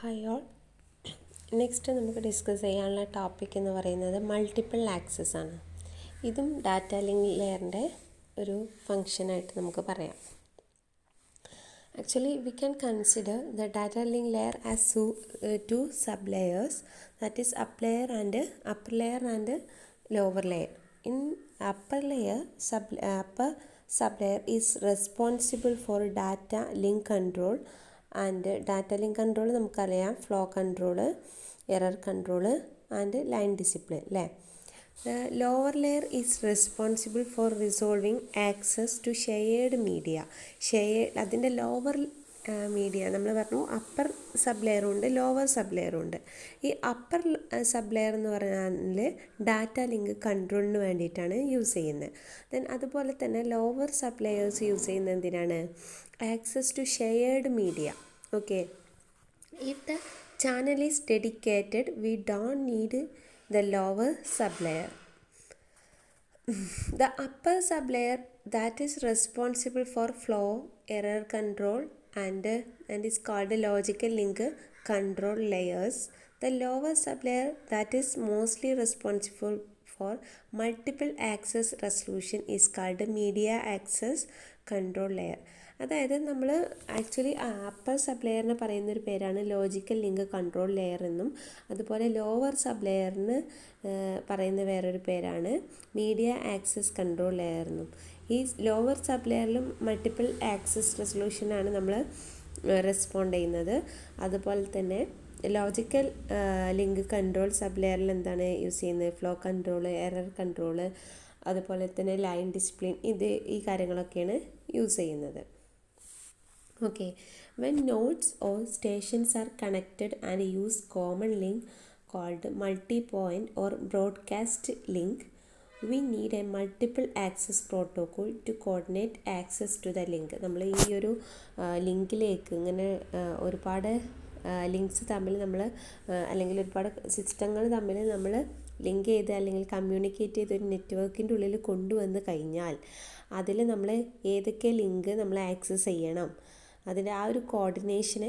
Hi all. Next നമുക്ക് discuss ചെയ്യാനുള്ള topic എന്ന് പറയുന്നത് മൾട്ടിപ്പിൾ ആക്സസ് ആണ്. ഇതും ഡാറ്റ ലിങ്ക് ലെയറിൻ്റെ ഒരു ഫങ്ഷനായിട്ട് നമുക്ക് പറയാം. Actually, we can consider the data link layer as two sub-layers, that is upper layer and lower layer. In upper sub-layer is responsible for data link control, and data link control നമുക്കറിയാം flow control, error control and line discipline അല്ലേ. The lower layer is responsible for resolving access to shared media. അതിൻ്റെ lower media നമ്മൾ പറഞ്ഞു upper sub ലെയറും ഉണ്ട് lower sub ലെയറും ഉണ്ട്. ഈ അപ്പർ സബ് ലെയർ എന്ന് പറഞ്ഞാൽ ഡാറ്റ ലിങ്ക് കൺട്രോളിന് വേണ്ടിയിട്ടാണ് യൂസ് ചെയ്യുന്നത്. ദെൻ അതുപോലെ തന്നെ ലോവർ സബ് ലെയേഴ്സ് യൂസ് ചെയ്യുന്നത് എന്തിനാണ്? Access to shared media. Okay, if the channel is dedicated, we don't need the lower sublayer. The upper sublayer that is responsible for flow, error control and is called the logical link control layers. The lower sublayer that is mostly responsible for multiple access resolution is called the media access control layer. അതായത് നമ്മൾ actually upper sub ലെയറിന് പറയുന്നൊരു പേരാണ് logical link control layer എന്നും, അതുപോലെ lower sub ലെയറിന് പറയുന്ന വേറൊരു പേരാണ് media access control layer എന്നും. ഈ ലോവർ സബ് ലെയറിലും മൾട്ടിപ്പിൾ ആക്സസ് റെസൊല്യൂഷനാണ് നമ്മൾ റെസ്പോണ്ട് ചെയ്യുന്നത്. അതുപോലെ തന്നെ ലോജിക്കൽ ലിങ്ക് കൺട്രോൾ സബ് ലെയറിൽ എന്താണ് യൂസ് ചെയ്യുന്നത്? ഫ്ലോ കൺട്രോൾ, എറർ കൺട്രോൾ, അതുപോലെ തന്നെ ലൈൻ ഡിസിപ്ലിൻ, ഈ കാര്യങ്ങളൊക്കെയാണ് യൂസ് ചെയ്യുന്നത്. Okay, when nodes or stations are connected and use common link called multi-point or broadcast link, we need a multiple access protocol to coordinate access to the link. നമ്മൾ ഈ ഒരു ലിങ്കിലേക്ക് ഇങ്ങനെ ഒരുപാട് links തമ്മിൽ നമ്മൾ അല്ലെങ്കിൽ ഒരുപാട് സിസ്റ്റങ്ങൾ തമ്മിൽ നമ്മൾ ലിങ്ക് ചെയ്ത് അല്ലെങ്കിൽ കമ്മ്യൂണിക്കേറ്റ് ചെയ്ത് ഒരു നെറ്റ്വർക്കിൻ്റെ ഉള്ളിൽ കൊണ്ടുവന്ന് കഴിഞ്ഞാൽ അതിൽ നമ്മൾ ഏതൊക്കെ ലിങ്ക് നമ്മൾ ആക്സസ് ചെയ്യണം, അതിൻ്റെ ആ ഒരു കോർഡിനേഷന്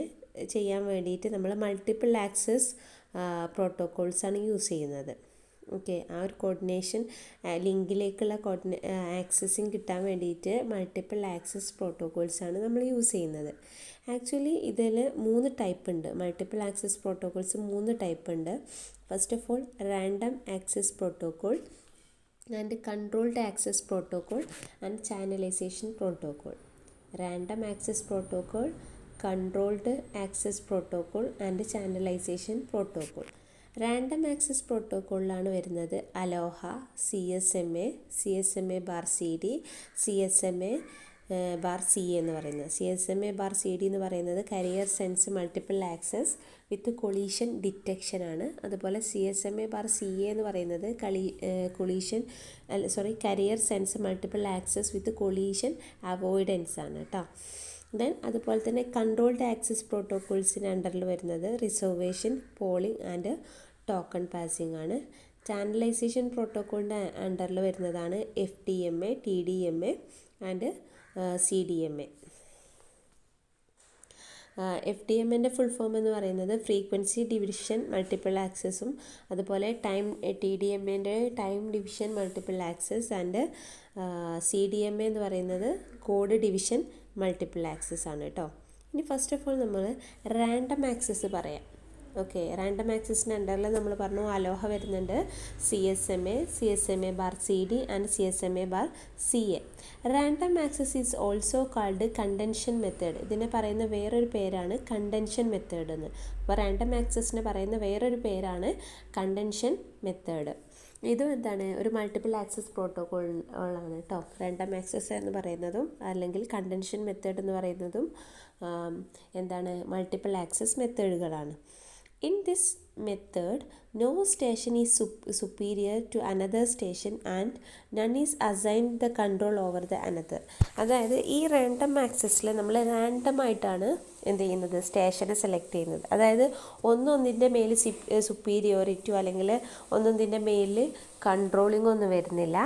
ചെയ്യാൻ വേണ്ടിയിട്ട് നമ്മൾ മൾട്ടിപ്പിൾ ആക്സസ് പ്രോട്ടോക്കോൾസാണ് യൂസ് ചെയ്യുന്നത്. ഓക്കെ, ആ ഒരു കോർഡിനേഷൻ ലിങ്കിലേക്കുള്ള ആക്സസിങ് കിട്ടാൻ വേണ്ടിയിട്ട് മൾട്ടിപ്പിൾ ആക്സസ് പ്രോട്ടോക്കോൾസാണ് നമ്മൾ യൂസ് ചെയ്യുന്നത്. ആക്ച്വലി ഇതിൽ 3 ടൈപ്പ് ഉണ്ട്. മൾട്ടിപ്പിൾ ആക്സസ് പ്രോട്ടോക്കോൾസ് 3 ടൈപ്പ് ഉണ്ട്. First of all random access protocol and controlled access protocol and channelization protocol. Random access protocol, controlled access protocol and channelization protocol. Random access പ്രോട്ടോക്കോളിലാണ് വരുന്നത് ALOHA, CSMA bar CD, CSMA bar CA എന്ന് പറയുന്നത്. CSMA bar CD എന്ന് പറയുന്നത് carrier sense multiple access with collision detection ആണ്. അതുപോലെ CSMA bar CA എന്ന് പറയുന്നത് carrier sense multiple access with collision avoidance ആണ് കേട്ടോ. ദെൻ അതുപോലെ തന്നെ കൺട്രോൾഡ് ആക്സസ് പ്രോട്ടോക്കോൾസിന് അണ്ടറിൽ വരുന്നത് reservation, polling and token passing ആണ്. ചാനലൈസേഷൻ പ്രോട്ടോക്കോളിൻ്റെ അണ്ടറിൽ വരുന്നതാണ് FDMA, TDMA ആൻഡ് CDMA. FDMAൻ്റെ ഫുൾ ഫോം എന്ന് പറയുന്നത് ഫ്രീക്വൻസി ഡിവിഷൻ മൾട്ടിപ്പിൾ ആക്സസും, അതുപോലെ TDMAൻ്റെ time division multiple access and CDMA എന്ന് പറയുന്നത് കോഡ് ഡിവിഷൻ മൾട്ടിപ്പിൾ ആക്സസ് ആണ് കേട്ടോ. ഇനി ഫസ്റ്റ് ഓഫ് ഓൾ നമ്മൾ റാൻഡം ആക്സസ് പറയാം. ഓക്കെ, റാൻഡം ആക്സസിൻ്റെ അണ്ടറിൽ നമ്മൾ പറഞ്ഞു അലോഹ വരുന്നുണ്ട്, CSMA bar CD and CSMA bar CA. Random access is also called contention method. ഇതിനെ പറയുന്ന വേറൊരു പേരാണ് കണ്ടൻഷൻ മെത്തേഡ് എന്ന്. അപ്പോൾ റാൻഡം ആക്സസിനെ പറയുന്ന വേറൊരു പേരാണ് കണ്ടൻഷൻ മെത്തേഡ്. ഇതും എന്താണ് ഒരു മൾട്ടിപ്പിൾ ആക്സസ് പ്രോട്ടോക്കോളാണ് കേട്ടോ. റാൻഡം ആക്സസ് എന്ന് പറയുന്നതും അല്ലെങ്കിൽ കണ്ടൻഷൻ മെത്തേഡ് എന്ന് പറയുന്നതും എന്താണ് മൾട്ടിപ്പിൾ ആക്സസ് മെത്തേഡുകളാണ്. In this method, no station is superior to another station and none is assigned the control over the another. അതായത് ഈ റാൻഡം ആക്സസിൽ നമ്മൾ റാൻഡമായിട്ടാണ് എന്ത് ചെയ്യുന്നത്, സ്റ്റേഷനെ സെലക്ട് ചെയ്യുന്നത്. അതായത് ഒന്നൊന്നിൻ്റെ മേൽ സുപ്പീരിയോറിറ്റിയോ അല്ലെങ്കിൽ ഒന്നൊന്നിൻ്റെ മേലിൽ കൺട്രോളിങ്ങോ ഒന്നും വരുന്നില്ല.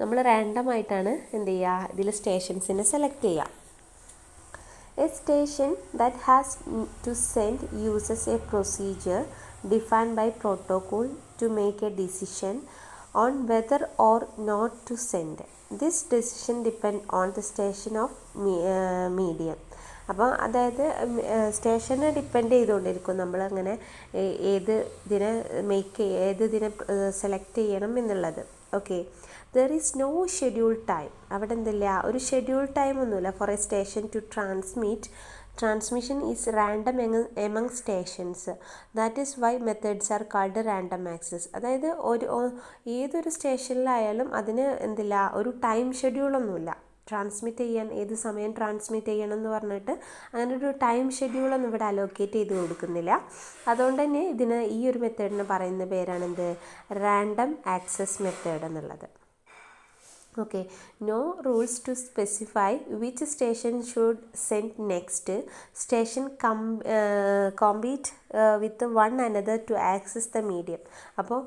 നമ്മൾ റാൻഡമായിട്ടാണ് എന്ത് ചെയ്യുക, ഇതിൽ സ്റ്റേഷൻസിനെ സെലക്ട് ചെയ്യുക. A station that has to send uses a procedure defined by protocol to make a decision on whether or not to send. This decision depends on the station of medium. അപ്പോൾ അതായത് സ്റ്റേഷനെ depend ചെയ്തുകൊണ്ടിരിക്കും നമ്മളങ്ങനെ ഏത് ഇതിനെ select ചെയ്യണം എന്നുള്ളത്. Okay, there is no schedule time. അവിടെ എന്തില്ല, ഒരു ഷെഡ്യൂൾ ടൈം ഒന്നുമില്ല for a station to transmission is random among stations. That is why methods are called random access. അതായത് ഏതൊരു സ്റ്റേഷനിലായാലും അതിന് എന്തില്ല, ഒരു ടൈം ഷെഡ്യൂളൊന്നുമില്ല. ട്രാൻസ്മിറ്റ് ചെയ്യാൻ ഏത് സമയം ട്രാൻസ്മിറ്റ് ചെയ്യണം എന്ന് പറഞ്ഞിട്ട് അങ്ങനെ ഒരു ടൈം ഷെഡ്യൂളൊന്നും ഇവിടെ അലോക്കേറ്റ് ചെയ്ത് കൊടുക്കുന്നില്ല. അതുകൊണ്ട് തന്നെ ഈ ഒരു മെത്തേഡിന് പറയുന്ന പേരാണെന്ത്, റാൻഡം ആക്സസ് മെത്തേഡ് എന്നുള്ളത്. Okay, no rules to specify which station should send next. Station compete with one another to access the medium. അപ്പോൾ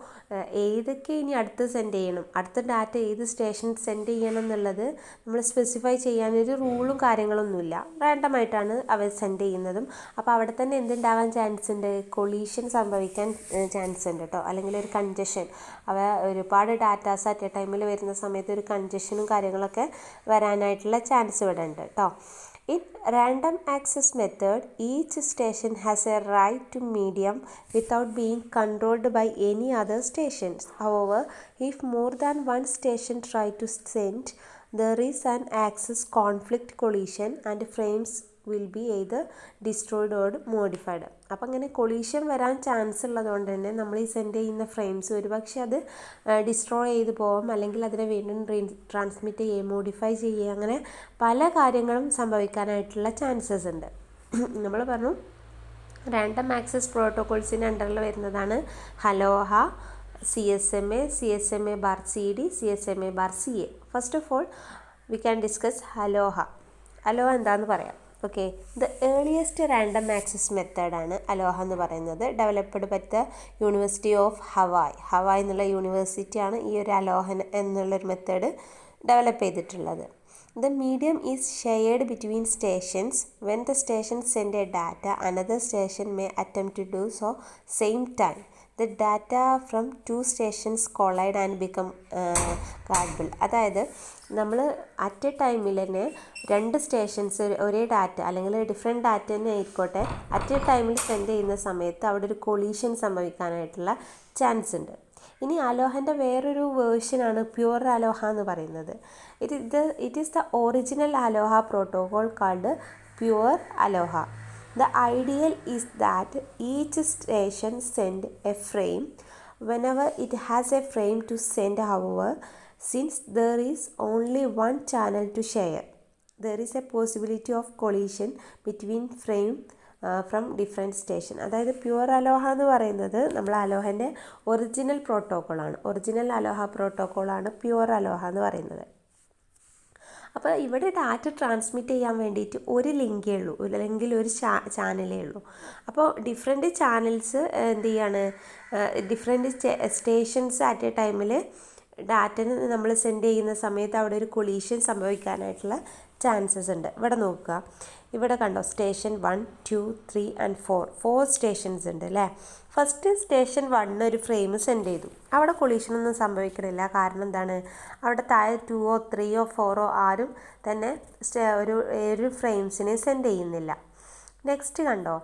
ഏതൊക്കെ ഇനി അടുത്ത് സെൻഡ് ചെയ്യണം, അടുത്ത ഡാറ്റ ഏത് സ്റ്റേഷൻ സെൻഡ് ചെയ്യണം എന്നുള്ളത് നമ്മൾ സ്പെസിഫൈ ചെയ്യാനൊരു റൂളും കാര്യങ്ങളൊന്നുമില്ല. റാൻഡമായിട്ടാണ് അവർ സെൻഡ് ചെയ്യുന്നതും. അപ്പോൾ അവിടെ തന്നെ എന്തുണ്ടാവാൻ ചാൻസ് ഉണ്ട്, കൊളീഷൻ സംഭവിക്കാൻ ചാൻസ് ഉണ്ട് കേട്ടോ. അല്ലെങ്കിൽ ഒരു കൺജഷൻ, ഒരുപാട് ഡാറ്റാസ് അറ്റ് എ ടൈമിൽ വരുന്ന സമയത്ത് ഒരു കൺജഷനും കാര്യങ്ങളൊക്കെ വരാനായിട്ടുള്ള ചാൻസ് ഇവിടെ ഉണ്ട് കേട്ടോ. In random access method, each station has a right to medium without being controlled by any other stations. However, if more than one station try to send, there is an access conflict collision and frames will be either destroyed or modified. അപ്പം അങ്ങനെ collision വരാൻ chance ഉള്ളതുകൊണ്ട് തന്നെ നമ്മൾ ഈ send ചെയ്യുന്ന frames ഒരുപക്ഷെ അത് ഡിസ്ട്രോയ് ചെയ്ത് പോകാം, അല്ലെങ്കിൽ അതിനെ വീണ്ടും ട്രാൻസ്മിറ്റ് ചെയ്യുക, മോഡിഫൈ ചെയ്യുക, അങ്ങനെ പല കാര്യങ്ങളും സംഭവിക്കാനായിട്ടുള്ള ചാൻസസ് ഉണ്ട്. നമ്മൾ പറഞ്ഞു റാൻഡം ആക്സസ് പ്രോട്ടോകോൾസിൻ്റെ അണ്ടറിൽ വരുന്നതാണ് ALOHA, CSMA, CSMA bar CD, CSMA bar CA. First of all we can discuss ALOHA. ALOHA എന്താണെന്ന് പറയാം. Okay, the earliest random access മെത്തേഡാണ് അലോഹ എന്ന് പറയുന്നത്. Developed by the university of Hawaii എന്നുള്ള യൂണിവേഴ്സിറ്റിയാണ് ഈ ഒരു അലോഹ എന്നുള്ളൊരു മെത്തേഡ് ഡെവലപ്പ് ചെയ്തിട്ടുള്ളത്. The medium is shared between stations. When the station send a data, another station may attempt to do so same time. The data from two stations collide and become garbled. അതായത് നമ്മൾ at A ടൈമിൽ തന്നെ രണ്ട് stations ഒരേ data അല്ലെങ്കിൽ different data തന്നെ ആയിക്കോട്ടെ at A ടൈമിൽ സെൻഡ് ചെയ്യുന്ന സമയത്ത് അവിടെ ഒരു കൊളീഷൻ സംഭവിക്കാനായിട്ടുള്ള ചാൻസ് ഉണ്ട്. ഇനി അലോഹൻ്റെ വേറൊരു വേർഷനാണ് പ്യുവർ അലോഹ എന്ന് പറയുന്നത്. It is the original Aloha protocol called pure Aloha. The ideal is that each station send a frame whenever it has a frame to send. However, since there is only one channel to share, there is a possibility of collision between frame from different station. അതായത് pure അലോഹ എന്ന് പറയുന്നത് നമ്മൾ അലോഹൻ്റെ original പ്രോട്ടോക്കോളാണ്. Original അലോഹ പ്രോട്ടോക്കോളാണ് pure അലോഹ എന്ന് പറയുന്നത്. അപ്പോൾ ഇവിടെ data transmit ചെയ്യാൻ വേണ്ടിയിട്ട് ഒരു ലിങ്കേ ഉള്ളൂ, അല്ലെങ്കിൽ ഒരു ചാനലേ ഉള്ളൂ. അപ്പോൾ ഡിഫറെൻറ്റ് ചാനൽസ് എന്ത് ചെയ്യാണ്, ഡിഫറെൻറ്റ് സ്റ്റേഷൻസ് അറ്റ് എ ടൈമിൽ ഡാറ്റന് നമ്മൾ സെൻഡ് ചെയ്യുന്ന സമയത്ത് അവിടെ ഒരു കൊളീഷൻ സംഭവിക്കാനായിട്ടുള്ള ചാൻസസ് ഉണ്ട്. ഇവിടെ നോക്കുക, ഇവിടെ കണ്ടോ സ്റ്റേഷൻ 1, 2, 3 and 4 സ്റ്റേഷൻസ് ഉണ്ട് അല്ലേ. ഫസ്റ്റ് സ്റ്റേഷൻ 1 ഒരു ഫ്രെയിം സെൻഡ് ചെയ്തു, അവിടെ കൊളീഷനൊന്നും സംഭവിക്കണില്ല. കാരണം എന്താണ്, അവിടെ താഴെ 2ഓ 3ഓ 4ഓ ആരും തന്നെ ഒരു ഫ്രെയിംസിനെ സെൻഡ് ചെയ്യുന്നില്ല. നെക്സ്റ്റ് കണ്ടോ,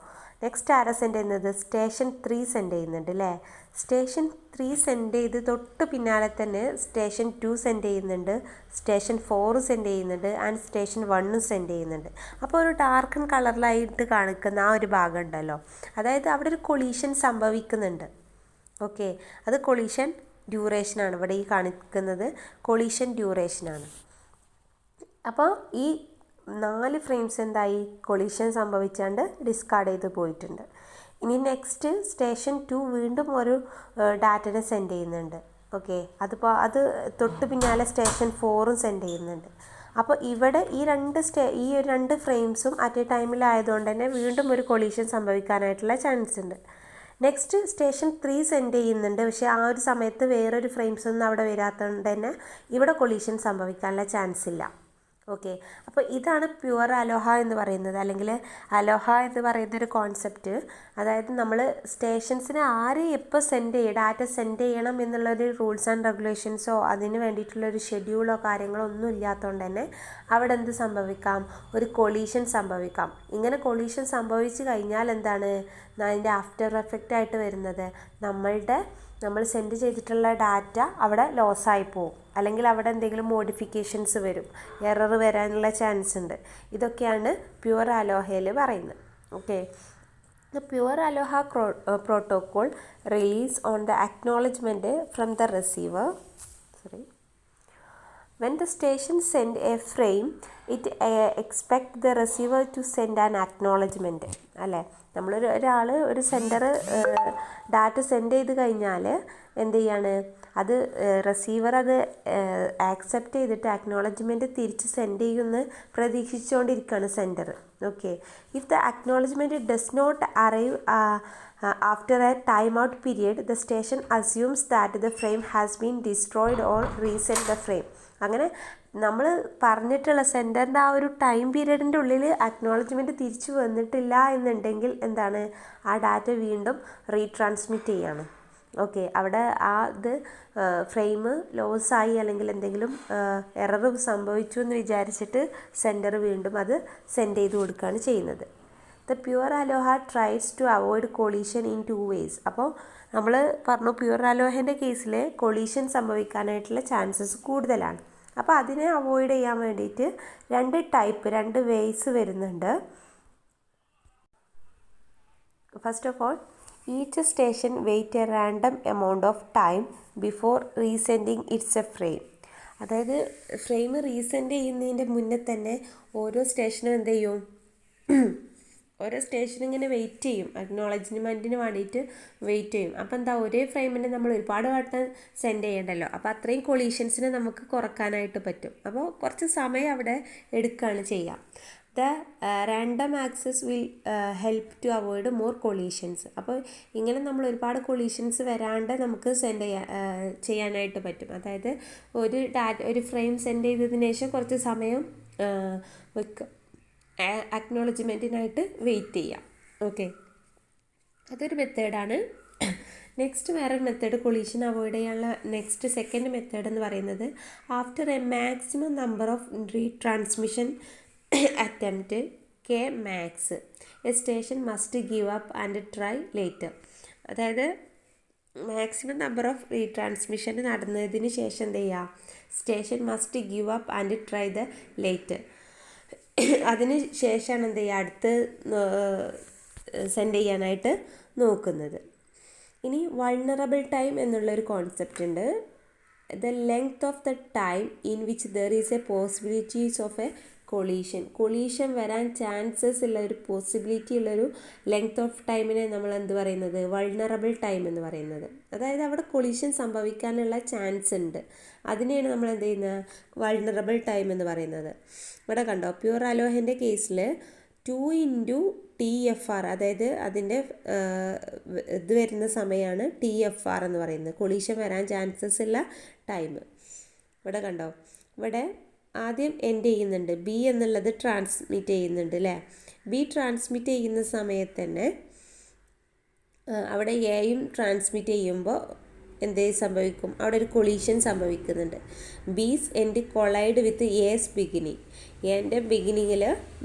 നെക്സ്റ്റ് ആരാ സെൻഡ് ചെയ്യുന്നത്, സ്റ്റേഷൻ 3 സെൻഡ് ചെയ്യുന്നുണ്ട് അല്ലേ. സ്റ്റേഷൻ 3 സെൻഡ് ചെയ്ത് തൊട്ട് പിന്നാലെ തന്നെ സ്റ്റേഷൻ 2 സെൻഡ് ചെയ്യുന്നുണ്ട്, സ്റ്റേഷൻ 4 സെൻഡ് ചെയ്യുന്നുണ്ട് ആൻഡ് സ്റ്റേഷൻ 1 സെൻഡ് ചെയ്യുന്നുണ്ട്. അപ്പോൾ ഒരു ഡാർക്കൺ കളറിലായിട്ട് കാണിക്കുന്ന ആ ഒരു ഭാഗം ഉണ്ടല്ലോ, അതായത് അവിടെ ഒരു കൊളീഷൻ സംഭവിക്കുന്നുണ്ട്. ഓക്കെ, അത് കൊളീഷൻ ഡ്യൂറേഷനാണ് ഇവിടെ ഈ കാണിക്കുന്നത്, കൊളീഷൻ ഡ്യൂറേഷനാണ്. അപ്പോൾ ഈ 4 ഫ്രെയിംസ് എന്തായി, കൊളീഷൻ സംഭവിച്ചാണ്ട് ഡിസ്കാർഡ് ചെയ്ത് പോയിട്ടുണ്ട്. ഇനി നെക്സ്റ്റ് സ്റ്റേഷൻ 2 വീണ്ടും ഒരു ഡാറ്റനെ സെൻഡ് ചെയ്യുന്നുണ്ട്. ഓക്കെ, അത് തൊട്ട് പിന്നാലെ സ്റ്റേഷൻ 4ഉം സെൻഡ് ചെയ്യുന്നുണ്ട്. അപ്പോൾ ഇവിടെ ഈ രണ്ട് ഫ്രെയിംസും അറ്റ് എ ടൈമിലായതുകൊണ്ട് തന്നെ വീണ്ടും ഒരു കൊളീഷൻ സംഭവിക്കാനായിട്ടുള്ള ചാൻസ് ഉണ്ട്. നെക്സ്റ്റ് സ്റ്റേഷൻ 3 സെൻഡ് ചെയ്യുന്നുണ്ട്, പക്ഷേ ആ ഒരു സമയത്ത് വേറൊരു ഫ്രെയിംസ് ഒന്നും അവിടെ വരാത്തതുകൊണ്ട് തന്നെ ഇവിടെ കൊളീഷൻ സംഭവിക്കാനുള്ള ചാൻസ് ഇല്ല. ഓക്കെ, അപ്പോൾ ഇതാണ് പ്യുവർ അലോഹ എന്ന് പറയുന്നത്, അല്ലെങ്കിൽ അലോഹ എന്ന് പറയുന്നൊരു കോൺസെപ്റ്റ്. അതായത് നമ്മൾ സ്റ്റേഷൻസിന് ആര് എപ്പോൾ സെൻഡ് ചെയ്യും, ഡാറ്റ സെൻഡ് ചെയ്യണം എന്നുള്ളൊരു റൂൾസ് ആൻഡ് റെഗുലേഷൻസോ അതിന് വേണ്ടിയിട്ടുള്ളൊരു ഷെഡ്യൂളോ കാര്യങ്ങളോ ഒന്നും ഇല്ലാത്തതുകൊണ്ട് തന്നെ അവിടെ എന്ത് സംഭവിക്കാം, ഒരു കൊളീഷൻ സംഭവിക്കാം. ഇങ്ങനെ കൊളീഷൻ സംഭവിച്ചു കഴിഞ്ഞാൽ എന്താണ് അതിൻ്റെ ആഫ്റ്റർ എഫക്റ്റ് ആയിട്ട് വരുന്നത്, നമ്മൾ സെൻഡ് ചെയ്തിട്ടുള്ള ഡാറ്റ അവിടെ ലോസായി പോകും, അല്ലെങ്കിൽ അവിടെ എന്തെങ്കിലും മോഡിഫിക്കേഷൻസ് വരും, എറർ വരാനുള്ള ചാൻസ് ഉണ്ട്. ഇതൊക്കെയാണ് പ്യുവർ അലോഹയിൽ പറയുന്നത്. Okay, the pure Aloha protocol release on the acknowledgement from the receiver. When the station send a frame, it expect the receiver to send an acknowledgement. അല്ലേ, ഒരാൾ ഒരു സെൻഡർ ഡാറ്റ സെൻഡ് ചെയ്ത് കഴിഞ്ഞാൽ എന്ത് ചെയ്യാണ്, അത് റിസീവർ അത് ആക്സെപ്റ്റ് ചെയ്തിട്ട് അക്നോളജ്മെൻറ്റ് തിരിച്ച് സെൻഡ് ചെയ്യുമെന്ന് പ്രതീക്ഷിച്ചുകൊണ്ടിരിക്കുകയാണ് sender. Okay, if the acknowledgement does not arrive after a time out period, the station assumes that the frame has been destroyed or resend the frame. അങ്ങനെ നമ്മൾ പറഞ്ഞിട്ടുള്ള സെൻഡറിൻ്റെ ആ ഒരു ടൈം പീരീഡിൻ്റെ ഉള്ളിൽ അക്നോളജ്മെൻറ്റ് തിരിച്ചു വന്നിട്ടില്ല എന്നുണ്ടെങ്കിൽ എന്താണ്, ആ ഡാറ്റ വീണ്ടും റീട്രാൻസ്മിറ്റ് ചെയ്യാണ്. ഓക്കെ, അവിടെ ആ ഇത് ഫ്രെയിം ലോസായി അല്ലെങ്കിൽ എന്തെങ്കിലും എറർ സംഭവിച്ചു എന്ന് വിചാരിച്ചിട്ട് സെൻഡർ വീണ്ടും അത് സെൻഡ് ചെയ്ത് കൊടുക്കുകയാണ് ചെയ്യുന്നത്. The pure ALOHA tries to avoid collision in 2 ways. അപ്പോൾ നമ്മൾ പറഞ്ഞു പ്യുവർ അലോഹേൻ്റെ കേസിൽ കൊളീഷൻ സംഭവിക്കാനായിട്ടുള്ള ചാൻസസ് കൂടുതലാണ്. അപ്പോൾ അതിനെ അവോയ്ഡ് ചെയ്യാൻ വേണ്ടിയിട്ട് 2 വേസ് വരുന്നുണ്ട്. First of all, each station wait a random amount of time before resending its a frame. അതായത് ഫ്രെയിം റീസെൻഡ് ചെയ്യുന്നതിൻ്റെ മുന്നേ തന്നെ ഓരോ സ്റ്റേഷനും എന്ത് ചെയ്യും, ഓരോ സ്റ്റേഷൻ ഇങ്ങനെ വെയിറ്റ് ചെയ്യും, അക്നോളജ്മെൻറ്റിന് വേണ്ടിയിട്ട് വെയിറ്റ് ചെയ്യും. അപ്പോൾ എന്താ, ഒരേ ഫ്രെയിമിന് നമ്മൾ ഒരുപാട് വട്ടം സെൻഡ് ചെയ്യണ്ടല്ലോ, അപ്പോൾ അത്രയും കൊളീഷൻസിനെ നമുക്ക് കുറക്കാനായിട്ട് പറ്റും. അപ്പോൾ കുറച്ച് സമയം അവിടെ എടുക്കുകയാണ് ചെയ്യുക. The random access will help to avoid more collisions. അപ്പോൾ ഇങ്ങനെ നമ്മൾ ഒരുപാട് കൊളീഷൻസ് വരാണ്ട് നമുക്ക് ചെയ്യാനായിട്ട് പറ്റും. അതായത് ഒരു ഫ്രെയിം സെൻഡ് ചെയ്തതിന് ശേഷം കുറച്ച് സമയം വെക്കുക, അക്നോളജ്മെൻറ്റിനായിട്ട് വെയിറ്റ് ചെയ്യാം. ഓക്കെ, അതൊരു മെത്തേഡാണ്. നെക്സ്റ്റ് വേറൊരു മെത്തേഡ് കൊളീഷൻ അവോയ്ഡ് ചെയ്യാനുള്ള സെക്കൻഡ് മെത്തേഡ് എന്ന് പറയുന്നത്, after a maximum number of retransmission attempt K max a station must give up and try later. അതായത് മാക്സിമം നമ്പർ ഓഫ് റീട്രാൻസ്മിഷൻ നടന്നതിന് ശേഷം എന്ത് ചെയ്യുക, station must give up and try the later. അതിന് ശേഷമാണ് എന്ത് ചെയ്യുക, അടുത്ത് സെൻഡ് ചെയ്യാനായിട്ട് നോക്കുന്നത്. ഇനി വൾണറബിൾ ടൈം എന്നുള്ളൊരു കോൺസെപ്റ്റ് ഉണ്ട്. The length of the time in which there is A possibilities of A collision വരാൻ ചാൻസസ് ഉള്ള ഒരു പോസിബിലിറ്റി ഉള്ളൊരു ലെങ്ത് ഓഫ് ടൈമിനെ നമ്മൾ എന്ത് പറയുന്നത്, വൾണറബിൾ ടൈം എന്ന് പറയുന്നത്. അതായത് അവിടെ കൊളീഷൻ സംഭവിക്കാനുള്ള ചാൻസ് ഉണ്ട്, അതിനെയാണ് നമ്മൾ എന്ത് ചെയ്യുന്നത്, വൾണറബിൾ ടൈം എന്ന് പറയുന്നത്. ഇവിടെ കണ്ടോ, പ്യുവർ അലോഹേൻ്റെ കേസിൽ 2 × TFR, അതായത് അതിൻ്റെ ഇത് വരുന്ന സമയമാണ് TFR എന്ന് പറയുന്നത്, കൊളീഷൻ വരാൻ ചാൻസസ് ഉള്ള ടൈം. ഇവിടെ കണ്ടോ, ഇവിടെ ആദ്യം എൻഡ് ചെയ്യുന്നുണ്ട്, ബി എന്നുള്ളത് ട്രാൻസ്മിറ്റ് ചെയ്യുന്നുണ്ട് അല്ലേ. ബി ട്രാൻസ്മിറ്റ് ചെയ്യുന്ന സമയത്ത് തന്നെ അവിടെ എയും ട്രാൻസ്മിറ്റ് ചെയ്യുമ്പോൾ എന്ത് സംഭവിക്കും, അവിടെ ഒരു കൊളീഷൻ സംഭവിക്കുന്നുണ്ട്. B's end collide with S beginning, എൻ്റെ ബിഗിനിങ്ങിൽ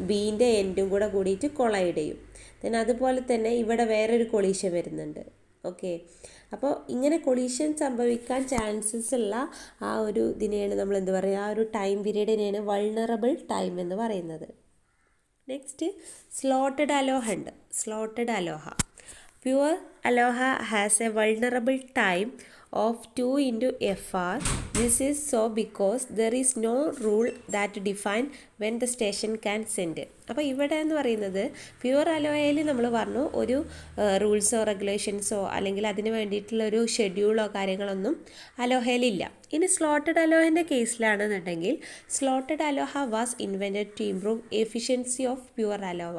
ബീൻ്റെ എൻഡും കൂടെ കൂടിയിട്ട് കൊളൈഡ് ചെയ്യും. then അതുപോലെ തന്നെ ഇവിടെ വേറൊരു കൊളീഷൻ വരുന്നുണ്ട്. ഓക്കെ, അപ്പോൾ ഇങ്ങനെ കൊളീഷൻ സംഭവിക്കാൻ ചാൻസസ് ഉള്ള ആ ഒരു ഇതിനെയാണ് നമ്മൾ എന്ത് പറയുക, ആ ഒരു ടൈം പീരീഡിനെയാണ് വൾണറബിൾ ടൈം എന്ന് പറയുന്നത്. നെക്സ്റ്റ് സ്ലോട്ടഡ് അലോഹ ഉണ്ട്. Slotted Aloha, pure Aloha has A vulnerable time of 2 × FR. This is so because there is no rule that define when the station can send. അപ്പോൾ ഇവിടെ എന്ന് പറയുന്നത് പ്യുവർ അലോഹയിൽ നമ്മൾ പറഞ്ഞു ഒരു റൂൾസോ റെഗുലേഷൻസോ അല്ലെങ്കിൽ അതിന് വേണ്ടിയിട്ടുള്ളൊരു ഷെഡ്യൂളോ കാര്യങ്ങളൊന്നും അലോഹയിലില്ല. ഇനി സ്ലോട്ടഡ് അലോഹേൻ്റെ കേസിലാണെന്നുണ്ടെങ്കിൽ slotted ALOHA was invented to improve efficiency of pure ALOHA.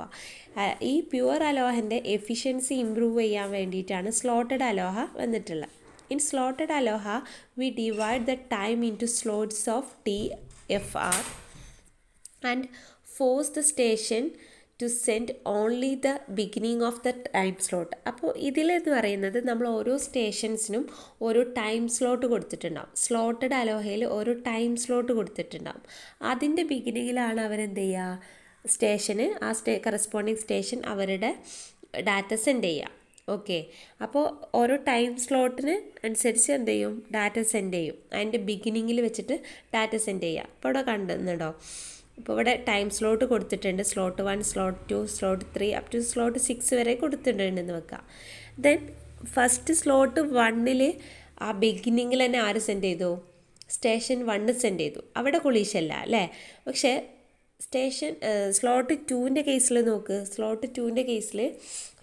ഈ പ്യുവർ അലോഹേൻ്റെ എഫിഷ്യൻസി ഇംപ്രൂവ് ചെയ്യാൻ വേണ്ടിയിട്ടാണ് സ്ലോട്ടഡ് അലോഹ വന്നിട്ടുള്ളത്. In slotted aloha, we divide the time into slots of TFR. and force the station to send only the beginning of the time slot. അപ്പോൾ ഇതിലെന്ന് പറയുന്നത് നമ്മൾ ഓരോ സ്റ്റേഷൻസിനും ഓരോ time slot കൊടുത്തിട്ടുണ്ടാവും. സ്ലോട്ടഡ് അലോഹയിൽ ഓരോ ടൈം സ്ലോട്ട് കൊടുത്തിട്ടുണ്ടാവും. അതിൻ്റെ ബിഗിനിങ്ങിലാണ് അവരെന്ത് ചെയ്യുക, സ്റ്റേഷന് ആ കറസ്പോണ്ടിങ് സ്റ്റേഷൻ അവരുടെ ഡാറ്റ സെൻഡ് ചെയ്യുക. ഓക്കെ, അപ്പോൾ ഓരോ ടൈം സ്ലോട്ടിന് അനുസരിച്ച് എന്ത് ചെയ്യും, ഡാറ്റ സെൻഡ് ചെയ്യും. അതിൻ്റെ ബിഗിനിങ്ങിൽ വെച്ചിട്ട് ഡാറ്റ സെൻഡ് ചെയ്യുക. അപ്പോൾ ഇവിടെ കണ്ടുന്നുണ്ടോ, ഇപ്പോൾ ഇവിടെ ടൈം സ്ലോട്ട് കൊടുത്തിട്ടുണ്ട്. Slot 1, slot 2, slot 3 up to slot 6 വരെ കൊടുത്തിട്ടുണ്ടെന്ന് വെക്കുക. ദെൻ ഫസ്റ്റ് സ്ലോട്ട് 1ൽ ആ ബിഗിനിങ്ങിൽ തന്നെ ആര് സെൻഡ് ചെയ്തു, സ്റ്റേഷൻ 1 സെൻഡ് ചെയ്തു. അവിടെ കൊളീഷല്ല അല്ലേ. പക്ഷേ സ്ലോട്ട് 2ൻ്റെ കേസിൽ നോക്ക്, സ്ലോട്ട് 2ൻ്റെ കേസിൽ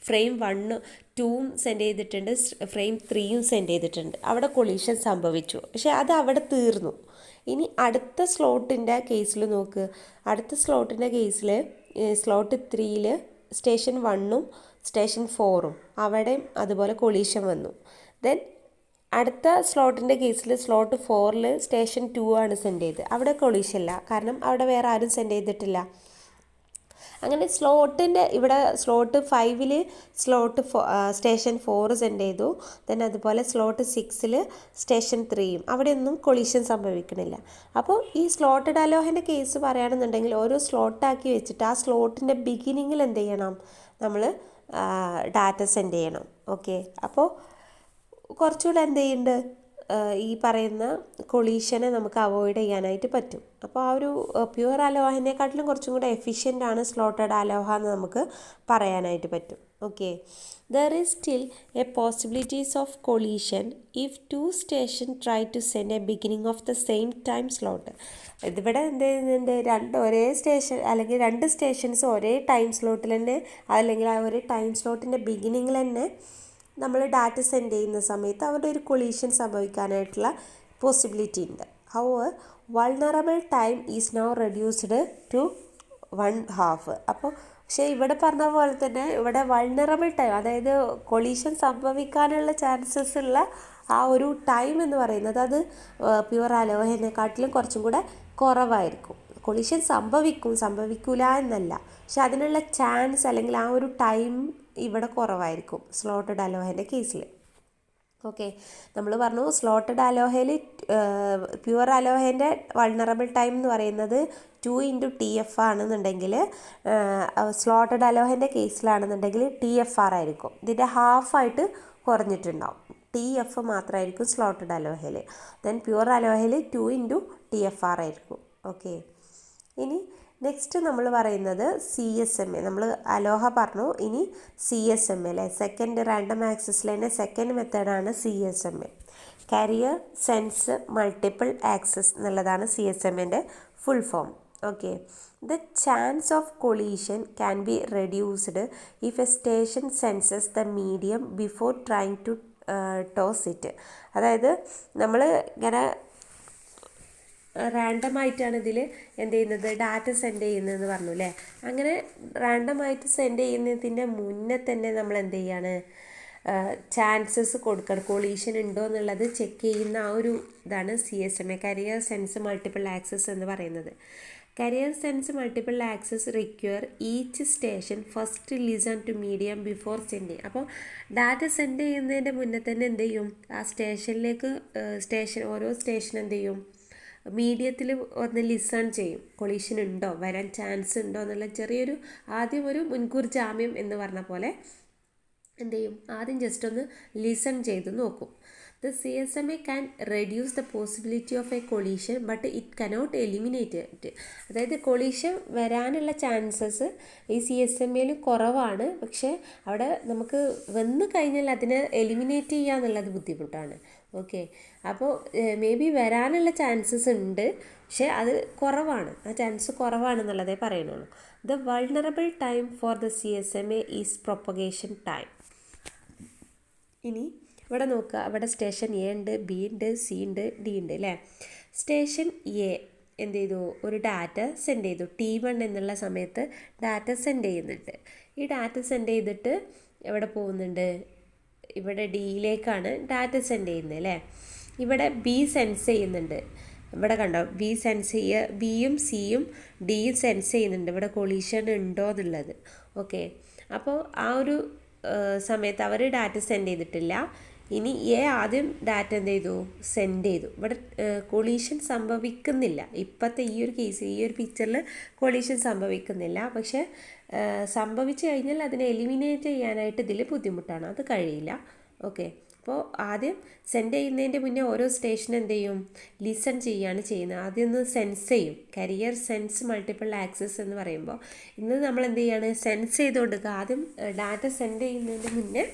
ഫ്രെയിം 1, 2 സെൻഡ് ചെയ്തിട്ടുണ്ട്, ഫ്രെയിം 3 സെൻഡ് ചെയ്തിട്ടുണ്ട്. അവിടെ കൊളീഷൻ സംഭവിച്ചു, പക്ഷേ അത് അവിടെ തീർന്നു. ഇനി അടുത്ത സ്ലോട്ടിൻ്റെ കേസിൽ നോക്ക്, അടുത്ത സ്ലോട്ടിൻ്റെ കേസിൽ സ്ലോട്ട് 3ൽ സ്റ്റേഷൻ 1ഉം സ്റ്റേഷൻ 4ഉം അവിടെയും അതുപോലെ കൊളീഷൻ വന്നു. ദെൻ അടുത്ത സ്ലോട്ടിൻ്റെ കേസിൽ സ്ലോട്ട് 4ൽ സ്റ്റേഷൻ 2 ആണ് സെൻഡ് ചെയ്തത്. അവിടെ കൊളീഷല്ല, കാരണം അവിടെ വേറെ ആരും സെൻഡ് ചെയ്തിട്ടില്ല. അങ്ങനെ സ്ലോട്ടിൻ്റെ ഇവിടെ സ്ലോട്ട് 5ൽ സ്റ്റേഷൻ 4 സെൻഡ് ചെയ്തു. ദെൻ അതുപോലെ സ്ലോട്ട് 6ൽ സ്റ്റേഷൻ 3യും അവിടെയൊന്നും കൊളീഷൻ സംഭവിക്കണില്ല. അപ്പോൾ ഈ സ്ലോട്ടഡ് അലോഹൻ്റെ കേസ് പറയുകയാണെന്നുണ്ടെങ്കിൽ ഓരോ സ്ലോട്ടാക്കി വെച്ചിട്ട് ആ സ്ലോട്ടിൻ്റെ ബിഗിനിങ്ങിൽ എന്ത് ചെയ്യണം, നമ്മൾ ഡാറ്റ സെൻഡ് ചെയ്യണം. ഓക്കെ, അപ്പോൾ കുറച്ചുകൂടെ എന്ത് ചെയ്യുന്നുണ്ട്, ഈ പറയുന്ന കൊളീഷനെ നമുക്ക് അവോയ്ഡ് ചെയ്യാനായിട്ട് പറ്റും. അപ്പോൾ ആ ഒരു പ്യുവർ അലോഹനെക്കാട്ടിലും കുറച്ചും കൂടെ എഫിഷ്യൻ്റ് ആണ് സ്ലോട്ടഡ് അലോഹ എന്ന് നമുക്ക് പറയാനായിട്ട് പറ്റും. Okay, there is still a possibilities of collision if 2 station try to send a beginning of the same time slot. ഇതിവിടെ എന്ത് ചെയ്യുന്നുണ്ട്, ഒരേ സ്റ്റേഷൻ അല്ലെങ്കിൽ 2 സ്റ്റേഷൻസ് ഒരേ ടൈം സ്ലോട്ടിൽ തന്നെ, അല്ലെങ്കിൽ ആ ഒരു ടൈം സ്ലോട്ടിൻ്റെ ബിഗിനിങ്ങിൽ തന്നെ നമ്മൾ ഡാറ്റ സെൻഡ് ചെയ്യുന്ന സമയത്ത് അവരുടെ ഒരു കൊളീഷൻ സംഭവിക്കാനായിട്ടുള്ള പോസിബിലിറ്റി ഉണ്ട്. However vulnerable time is now reduced to 1/2. അപ്പോൾ പക്ഷേ ഇവിടെ പറഞ്ഞ പോലെ തന്നെ ഇവിടെ വൾണറബിൾ ടൈം, അതായത് കൊളീഷൻ സംഭവിക്കാനുള്ള ചാൻസസ് ഉള്ള ആ ഒരു ടൈം എന്ന് പറയുന്നത് അത് പ്യുവർ അലോഹനെക്കാട്ടിലും കുറച്ചും കൂടെ കുറവായിരിക്കും. കൊളീഷൻ സംഭവിക്കൂല എന്നല്ല, പക്ഷെ അതിനുള്ള ചാൻസ് അല്ലെങ്കിൽ ആ ഒരു ടൈം ഇവിടെ കുറവായിരിക്കും സ്ലോട്ടഡ് അലോഹൻ്റെ കേസിൽ. ഓക്കെ, നമ്മൾ പറഞ്ഞു സ്ലോട്ടഡ് അലോഹയിൽ പ്യുവർ അലോഹേൻ്റെ വൾണറബിൾ ടൈം എന്ന് പറയുന്നത് 2 × TF ആണെന്നുണ്ടെങ്കിൽ, സ്ലോട്ടഡ് അലോഹൻ്റെ കേസിലാണെന്നുണ്ടെങ്കിൽ TFR ആയിരിക്കും. ഇതിൻ്റെ ഹാഫായിട്ട് കുറഞ്ഞിട്ടുണ്ടാവും. TF മാത്രമായിരിക്കും സ്ലോട്ടഡ് അലോഹയിൽ. ദെൻ പ്യുവർ അലോഹയിൽ 2 × TFR ആയിരിക്കും. ഓക്കെ, ഇനി നെക്സ്റ്റ് നമ്മൾ പറയുന്നത് CSMA. നമ്മൾ അലോഹ പറഞ്ഞു, ഇനി CSMA അല്ലേ, സെക്കൻഡ് റാൻഡം ആക്സസിൽ തന്നെ സെക്കൻഡ് മെത്തേഡാണ് CSMA. Carrier sense multiple access എന്നുള്ളതാണ് CSMAൻ്റെ full form. Okay, the chance of collision can be reduced if a station senses the medium before trying to toss it. അതായത് നമ്മൾ ഇങ്ങനെ റാൻഡമായിട്ടാണ് ഇതിൽ എന്ത് ചെയ്യുന്നത്, ഡാറ്റ സെൻഡ് ചെയ്യുന്നതെന്ന് പറഞ്ഞു അല്ലേ. അങ്ങനെ റാൻഡമായിട്ട് സെൻഡ് ചെയ്യുന്നതിൻ്റെ മുന്നേ തന്നെ നമ്മൾ എന്ത് ചെയ്യാണ്, ചാൻസസ് കൊടുക്കണം, കൊളീഷൻ ഉണ്ടോ എന്നുള്ളത് ചെക്ക് ചെയ്യുന്ന ആ ഒരു ഇതാണ് CSMA, carrier sense multiple access എന്ന് പറയുന്നത്. Carrier sense multiple access require each station first listen to medium before sending. അപ്പോൾ ഡാറ്റ സെൻഡ് ചെയ്യുന്നതിൻ്റെ മുന്നേ തന്നെ എന്ത് ചെയ്യും, ആ സ്റ്റേഷനിലേക്ക് ഓരോ സ്റ്റേഷൻ എന്ത് ചെയ്യും, മീഡിയത്തിൽ ഒന്ന് ലിസൺ ചെയ്യും, കൊളീഷൻ ഉണ്ടോ, വരാൻ ചാൻസ് ഉണ്ടോ എന്നുള്ള ചെറിയൊരു ആദ്യം ഒരു മുൻകൂർ ജാമ്യം എന്ന് പറഞ്ഞ പോലെ എന്ത് ചെയ്യും, ആദ്യം ജസ്റ്റ് ഒന്ന് ലിസൺ ചെയ്ത് നോക്കും. The CSMA can reduce the possibility of A collision but it cannot eliminate it. അതായത് കൊളീഷൻ വരാനുള്ള ചാൻസസ് ഈ CSMAയിൽ കുറവാണ്, പക്ഷേ അവിടെ നമുക്ക് വന്നു കഴിഞ്ഞാൽ അതിനെ എലിമിനേറ്റ് ചെയ്യുക എന്നുള്ളത് ബുദ്ധിമുട്ടാണ്. ഓക്കെ, അപ്പോൾ മേ ബി വരാനുള്ള ചാൻസസ് ഉണ്ട്, പക്ഷേ അത് കുറവാണ്, ആ ചാൻസ് കുറവാണെന്നുള്ളതേ പറയുന്നുള്ളൂ. The vulnerable time for the CSMA is propagation time. ഇനി ഇവിടെ നോക്കുക, അവിടെ സ്റ്റേഷൻ A ഉണ്ട്, B ഉണ്ട്, C ഉണ്ട്, D ഉണ്ട് അല്ലേ. സ്റ്റേഷൻ A എന്ത് ചെയ്തു, ഒരു ഡാറ്റ സെൻഡ് ചെയ്തു. T1 എന്നുള്ള സമയത്ത് ഡാറ്റ സെൻഡ് ചെയ്യുന്നുണ്ട്. ഈ ഡാറ്റ സെൻഡ് ചെയ്തിട്ട് എവിടെ പോകുന്നുണ്ട്, ഇവിടെ Dയിലേക്കാണ് ഡാറ്റ സെൻഡ് ചെയ്യുന്നത് അല്ലേ. ഇവിടെ B സെൻസ് ചെയ്യുന്നുണ്ട്. ഇവിടെ കണ്ടോ ബി സെൻസ് ചെയ്യുക, ബിയും സിയും ഡിയും സെൻസ് ചെയ്യുന്നുണ്ട് ഇവിടെ കൊളീഷൻ ഉണ്ടോ എന്നുള്ളത്. ഓക്കെ, അപ്പോൾ ആ ഒരു സമയത്ത് അവർ ഡാറ്റ സെൻഡ് ചെയ്തിട്ടില്ല. ഇനി എ ആദ്യം ഡാറ്റ എന്ത് ചെയ്തു, സെൻഡ് ചെയ്തു. ഇവിടെ കൊളീഷൻ സംഭവിക്കുന്നില്ല ഇപ്പോഴത്തെ ഈ ഒരു കേസ്, ഈ ഒരു പിക്ചറിൽ കൊളീഷൻ സംഭവിക്കുന്നില്ല. പക്ഷേ സംഭവിച്ചു കഴിഞ്ഞാൽ അതിനെ എലിമിനേറ്റ് ചെയ്യാനായിട്ട് ഇതിൽ ബുദ്ധിമുട്ടാണ്, അത് കഴിയില്ല. ഓക്കെ, അപ്പോൾ ആദ്യം സെൻഡ് ചെയ്യുന്നതിൻ്റെ മുന്നേ ഓരോ സ്റ്റേഷൻ എന്ത് ചെയ്യും, ലിസൺ ചെയ്യുകയാണ് ചെയ്യുന്നത്. ആദ്യം ഒന്ന് സെൻസ് ചെയ്യും. കരിയർ സെൻസ് മൾട്ടിപ്പിൾ ആക്സസ് എന്ന് പറയുമ്പോൾ ഇന്ന് നമ്മൾ എന്ത് ചെയ്യാണ്, സെൻസ് ചെയ്തുകൊണ്ടിരിക്കുക. ആദ്യം ഡാറ്റ സെൻഡ് ചെയ്യുന്നതിന് മുന്നേ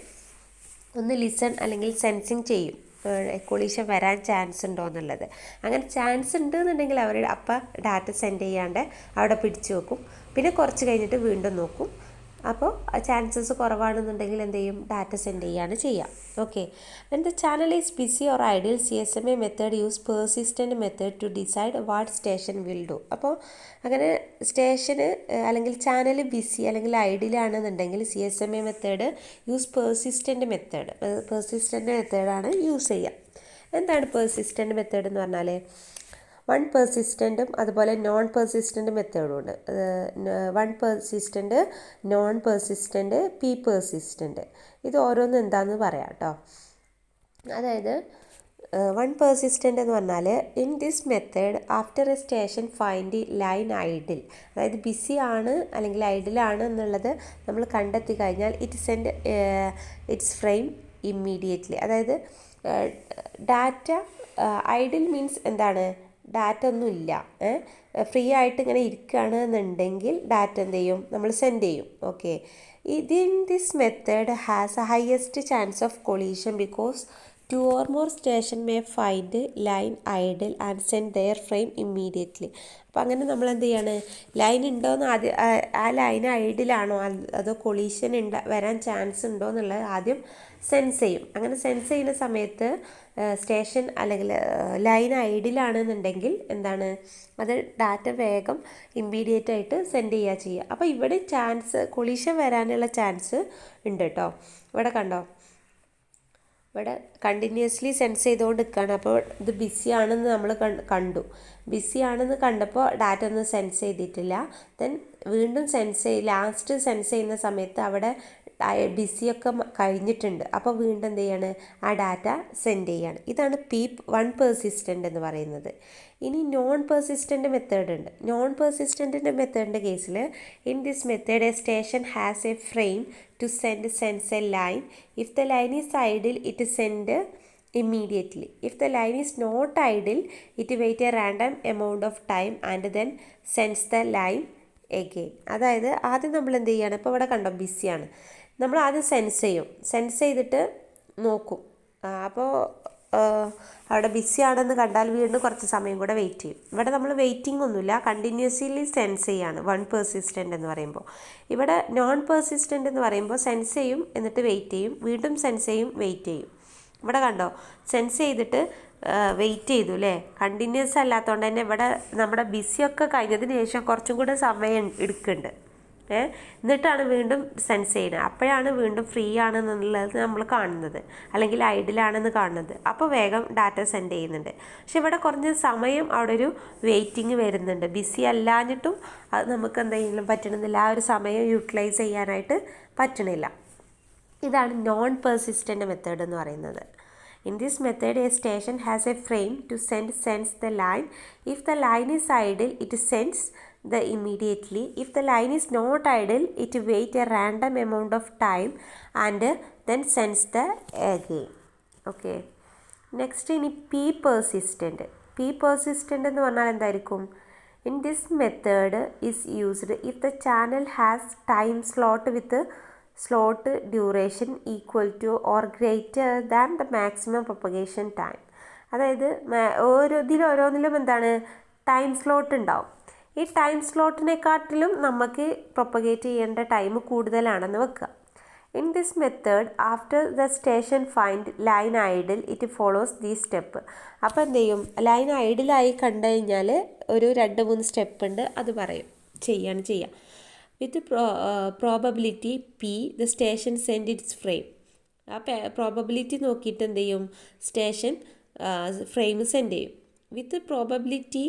ഒന്ന് ലിസൺ അല്ലെങ്കിൽ സെൻസിങ് ചെയ്യും, കൊളീഷൻ വരാൻ ചാൻസ് ഉണ്ടോ എന്നുള്ളത്. അങ്ങനെ ചാൻസ് ഉണ്ട് എന്നുണ്ടെങ്കിൽ അവർ അപ്പം ഡാറ്റ സെൻഡ് ചെയ്യാണ്ട് അവിടെ പിടിച്ചു വെക്കും. പിന്നെ കുറച്ച് കഴിഞ്ഞിട്ട് വീണ്ടും നോക്കും. അപ്പോൾ ചാൻസസ് കുറവാണെന്നുണ്ടെങ്കിൽ എന്ത് ചെയ്യും, ഡാറ്റ സെൻഡ് ചെയ്യാണ് ചെയ്യുക. Okay, when the channel is busy or ideal, CSMA method use persistent method to decide what station will do. അപ്പോൾ അങ്ങനെ സ്റ്റേഷന് അല്ലെങ്കിൽ ചാനൽ ബിസി അല്ലെങ്കിൽ ഐഡിയലാണെന്നുണ്ടെങ്കിൽ CSMA മെത്തേഡ് യൂസ് പേഴ്സിസ്റ്റൻ്റ് മെത്തേഡാണ് യൂസ് ചെയ്യുക. എന്താണ് പേഴ്സിസ്റ്റൻ്റ് മെത്തേഡ് എന്ന് പറഞ്ഞാൽ, വൺ പെർസിസ്റ്റൻറ്റും അതുപോലെ നോൺ പെർസിസ്റ്റൻ്റ് മെത്തേഡും ഉണ്ട്. One persistent, non persistent, P persistent. ഇത് ഓരോന്നും എന്താണെന്ന് പറയാം കേട്ടോ. അതായത് വൺ പെർസിസ്റ്റൻ്റ് എന്ന് പറഞ്ഞാൽ, in this method after A station find line idle, അതായത് ബിസി ആണ് അല്ലെങ്കിൽ ഐഡിലാണ് എന്നുള്ളത് നമ്മൾ കണ്ടെത്തി കഴിഞ്ഞാൽ it send its frame immediately. അതായത് ഡാറ്റ ഐഡിൽ മീൻസ് എന്താണ്, ഡാറ്റ ഒന്നുമില്ല, ഫ്രീ ആയിട്ട് ഇങ്ങനെ ഇരിക്കുകയാണ് എന്നുണ്ടെങ്കിൽ ഡാറ്റ എന്ത് ചെയ്യും, നമ്മൾ സെൻഡ് ചെയ്യും. ഓക്കെ, ഇതിൻ this method has a highest chance of collision because 2 or more station may find line idle and send their frame immediately. അപ്പോൾ അങ്ങനെ നമ്മൾ എന്ത് ചെയ്യാണ്, ലൈൻ ഉണ്ടോയെന്ന് ആദ്യം, ആ ലൈൻ ഐഡിലാണോ അതോ കൊളീഷൻ വരാൻ ചാൻസ് ഉണ്ടോ എന്നുള്ളത് ആദ്യം സെൻസ് ചെയ്യും. അങ്ങനെ സെൻസ് ചെയ്യുന്ന സമയത്ത് സ്റ്റേഷൻ അല്ലെങ്കിൽ ലൈൻ ഐഡിലാണെന്നുണ്ടെങ്കിൽ എന്താണ്, അത് ഡാറ്റ വേഗം ഇമ്മീഡിയറ്റ് ആയിട്ട് സെൻഡ് ചെയ്യുക. അപ്പോൾ ഇവിടെ ചാൻസ് കൊളീഷൻ വരാനുള്ള ചാൻസ് ഉണ്ട് കേട്ടോ. ഇവിടെ കണ്ടോ, ഇവിടെ കണ്ടിന്യൂസ്ലി സെൻസ് ചെയ്തുകൊണ്ട് നിൽക്കുകയാണ്. അപ്പോൾ ഇത് ബിസി ആണെന്ന് നമ്മൾ കണ്ടു. ബിസി ആണെന്ന് കണ്ടപ്പോൾ ഡാറ്റ ഒന്നും സെൻസ് ചെയ്തിട്ടില്ല. ദെൻ വീണ്ടും ലാസ്റ്റ് സെൻസ് ചെയ്യുന്ന സമയത്ത് അവിടെ ബിസിയൊക്കെ കഴിഞ്ഞിട്ടുണ്ട്. അപ്പോൾ വീണ്ടും എന്ത് ചെയ്യാണ്, ആ ഡാറ്റ സെൻഡ് ചെയ്യാണ്. ഇതാണ് വൺ പെർസിസ്റ്റൻ്റ് എന്ന് പറയുന്നത്. ഇനി നോൺ പെർസിസ്റ്റൻ്റ് മെത്തേഡ് ഉണ്ട്. നോൺ പെർസിസ്റ്റൻ്റിൻ്റെ മെത്തേഡിൻ്റെ കേസിൽ, in this method a station has A frame to sense a line. If the line is idle, it send immediately. If the line is not idle, it wait a random amount of time and then sends the line again. അതായത് ആദ്യം നമ്മൾ എന്ത് ചെയ്യാണ്, ഇപ്പോൾ ഇവിടെ കണ്ടോ ബിസിയാണ്, നമ്മൾ ആദ്യം സെൻസ് ചെയ്യും. സെൻസ് ചെയ്തിട്ട് നോക്കും. അപ്പോൾ അവിടെ ബിസി ആണെന്ന് കണ്ടാൽ വീണ്ടും കുറച്ച് സമയം കൂടെ വെയിറ്റ് ചെയ്യും. ഇവിടെ നമ്മൾ വെയിറ്റിംഗ് ഒന്നുമില്ല, കണ്ടിന്യൂസ്ലി സെൻസ് ചെയ്യാണ് വൺ പെർസിസ്റ്റൻ്റ് എന്ന് പറയുമ്പോൾ. ഇവിടെ നോൺ പെർസിസ്റ്റൻ്റ് എന്ന് പറയുമ്പോൾ സെൻസ് ചെയ്യും, എന്നിട്ട് വെയിറ്റ് ചെയ്യും, വീണ്ടും സെൻസ് ചെയ്യും, വെയിറ്റ് ചെയ്യും. ഇവിടെ കണ്ടോ, സെൻസ് ചെയ്തിട്ട് വെയിറ്റ് ചെയ്തു അല്ലേ, കണ്ടിന്യൂസ് അല്ലാത്തതുകൊണ്ട് തന്നെ ഇവിടെ നമ്മുടെ ബിസിയൊക്കെ കഴിഞ്ഞതിന് ശേഷം കുറച്ചും കൂടെ സമയം എടുക്കുന്നുണ്ട്. എന്നിട്ടാണ് വീണ്ടും സെൻസ് ചെയ്യുന്നത്. അപ്പോഴാണ് വീണ്ടും ഫ്രീ ആണെന്നുള്ളത് നമ്മൾ കാണുന്നത്, അല്ലെങ്കിൽ ഐഡിലാണെന്ന് കാണുന്നത്. അപ്പോൾ വേഗം ഡാറ്റ സെൻഡ് ചെയ്യുന്നുണ്ട്. പക്ഷെ ഇവിടെ കുറഞ്ഞ സമയം അവിടെ ഒരു വെയിറ്റിംഗ് വരുന്നുണ്ട്. ബിസി അല്ലാഞ്ഞിട്ടും അത് നമുക്ക് എന്തെങ്കിലും പറ്റണമെന്നില്ല, ആ ഒരു സമയം യൂട്ടിലൈസ് ചെയ്യാനായിട്ട് പറ്റണില്ല. ഇതാണ് നോൺ പെർസിസ്റ്റൻ്റ് മെത്തേഡ് എന്ന് പറയുന്നത്. In this method, a station has a frame to sense the line. If the line is idle, it sends the immediately. If the line is not idle, it wait a random amount of time and then sends the again. Okay. Next in P persistent. P persistent എന്ന് പറഞ്ഞാൽ എന്തായിരിക്കും? In this method is used if the channel has time slot with slot duration equal to or greater than the maximum propagation time. അതായത് ഓരോന്നിലും എന്താണ്, time slot ഉണ്ടാവും. ഈ time സ്ലോട്ടിനെക്കാട്ടിലും നമുക്ക് propagate ചെയ്യേണ്ട ടൈം കൂടുതലാണെന്ന് വെക്കുക. In this method after the station find line idle it follows ദീ സ്റ്റെപ്പ്. അപ്പോൾ എന്ത് ചെയ്യും, ലൈൻ ഐഡിലായി കണ്ടു കഴിഞ്ഞാൽ ഒരു 2-3 സ്റ്റെപ്പ് ഉണ്ട്, അത് ചെയ്യാം. With probability P the station send its frame. ആ പ്രോബബിലിറ്റി നോക്കിയിട്ട് എന്ത് ചെയ്യും, സ്റ്റേഷൻ ഫ്രെയിം സെൻഡ് ചെയ്യും. With probability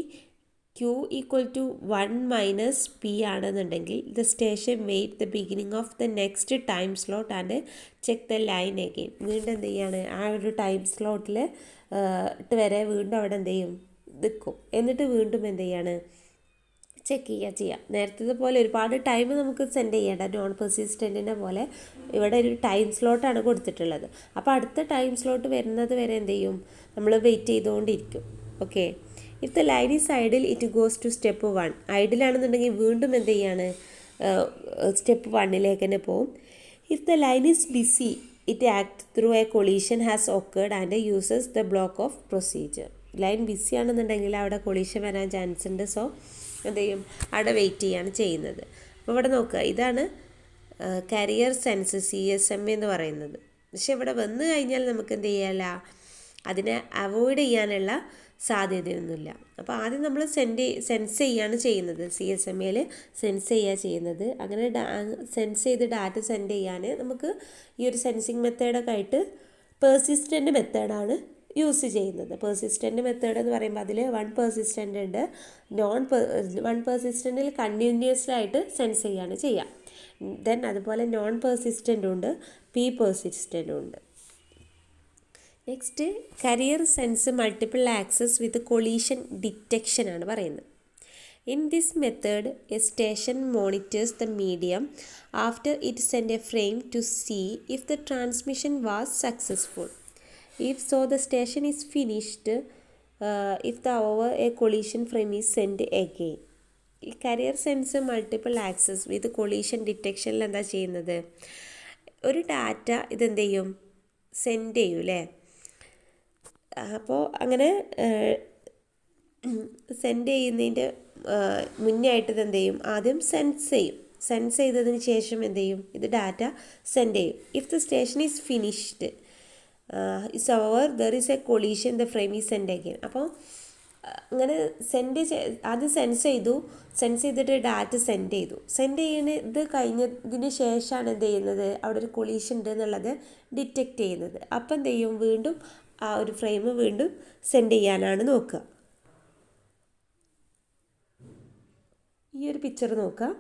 Q equal to 1 minus P ആണെന്നുണ്ടെങ്കിൽ the station wait the beginning of the next time slot and check the line again. വീണ്ടും എന്ത് ചെയ്യാണ്, ആ ഒരു ടൈം സ്ലോട്ടിൽ ഇട്ട് വരെ വീണ്ടും അവിടെ എന്ത് ചെയ്യും, നിൽക്കും. എന്നിട്ട് വീണ്ടും എന്ത് ചെയ്യാണ്, ചെക്ക് ചെയ്യാം. നേരത്തെ പോലെ ഒരുപാട് ടൈം നമുക്ക് സെൻഡ് ചെയ്യേണ്ട, നോൺ പെർസിസ്റ്റൻറ്റിനെ പോലെ ഇവിടെ ഒരു ടൈം സ്ലോട്ടാണ് കൊടുത്തിട്ടുള്ളത്. അപ്പോൾ അടുത്ത ടൈം സ്ലോട്ട് വരുന്നത് വരെ എന്ത് ചെയ്യും, നമ്മൾ വെയിറ്റ് ചെയ്തുകൊണ്ടിരിക്കും. Okay, if the line is idle it goes to step 1. ഐഡിലാണെന്നുണ്ടെങ്കിൽ വീണ്ടും എന്ത് ചെയ്യാണ്, സ്റ്റെപ്പ് 1ലേക്ക് തന്നെ പോവും. If the line is busy it act through a collision has occurred and uses the block of procedure. Line busy ആണെന്നുണ്ടെങ്കിൽ അവിടെ collision വരാൻ ചാൻസ് ഉണ്ട്. സോ എന്ത് ചെയ്യും, അവിടെ വെയിറ്റ് ചെയ്യാണ് ചെയ്യുന്നത്. അപ്പോൾ ഇവിടെ നോക്കുക, ഇതാണ് കരിയർ സെൻസ് CSMA എന്ന് പറയുന്നത്. പക്ഷെ ഇവിടെ വന്നു കഴിഞ്ഞാൽ നമുക്ക് എന്ത് ചെയ്യാല്ല, അതിനെ അവോയ്ഡ് ചെയ്യാനുള്ള സാധ്യതയൊന്നുമില്ല. അപ്പോൾ ആദ്യം നമ്മൾ സെൻസ് ചെയ്യാണ് ചെയ്യുന്നത്, CSMAയിൽ സെൻസ് ചെയ്യുക ചെയ്യുന്നത്. അങ്ങനെ സെൻസ് ചെയ്ത് ഡാറ്റ സെൻഡ് ചെയ്യാൻ നമുക്ക് ഈ ഒരു സെൻസിങ് മെത്തേഡൊക്കെ ആയിട്ട് പെർസിസ്റ്റൻ്റ് മെത്തേഡാണ് യൂസ് ചെയ്യുന്നത്. പെർസിസ്റ്റൻ്റ് മെത്തേഡ് എന്ന് പറയുമ്പോൾ അതിൽ 1 പെർസിസ്റ്റൻ്റ് ഉണ്ട്. 1 പെർസിസ്റ്റൻറ്റിൽ കണ്ടിന്യൂസ്ലി ആയിട്ട് സെൻസ് ചെയ്യാണ് ചെയ്യുക. ദെൻ അതുപോലെ നോൺ പെർസിസ്റ്റൻ്റും ഉണ്ട്, P പെർസിസ്റ്റൻ്റും ഉണ്ട്. Next carrier sense multiple access with collision detection ആണ് പറയുന്നത്. In this method a station monitors the medium after it send a frame to see if the transmission was successful. If so, the station is finished. If the over a collision frame is sent again. ഈ carrier sense multiple access with collision ഡിറ്റക്ഷനിൽ എന്താ ചെയ്യുന്നത്, ഒരു data ഇതെന്ത് ചെയ്യും, send ചെയ്യും അല്ലേ. അപ്പോൾ അങ്ങനെ സെൻഡ് ചെയ്യുന്നതിൻ്റെ മുന്നേ ആയിട്ട് ഇതെന്ത് ചെയ്യും, ആദ്യം സെൻസ് ചെയ്യും. സെൻസ് ചെയ്തതിന് ശേഷം എന്ത് ചെയ്യും, ഇത് ഡാറ്റ സെൻഡ് ചെയ്യും. If the station is finished is over, there is a collision, the frame is sent again. അപ്പോൾ അങ്ങനെ ആദ്യം സെൻസ് ചെയ്തിട്ട് ഡാറ്റ സെൻഡ് ചെയ്യുന്നത് കഴിഞ്ഞതിന് ശേഷമാണ് എന്ത് ചെയ്യുന്നത്, അവിടെ ഒരു കൊളീഷൻ ഉണ്ട് എന്നുള്ളത് ഡിറ്റക്റ്റ് ചെയ്യുന്നത്. അപ്പം എന്ത് ചെയ്യും, വീണ്ടും ആ ഒരു ഫ്രെയിം വീണ്ടും സെൻഡ് ചെയ്യാനാണ് നോക്കുക. ഈ ഒരു പിക്ചർ നോക്കുക,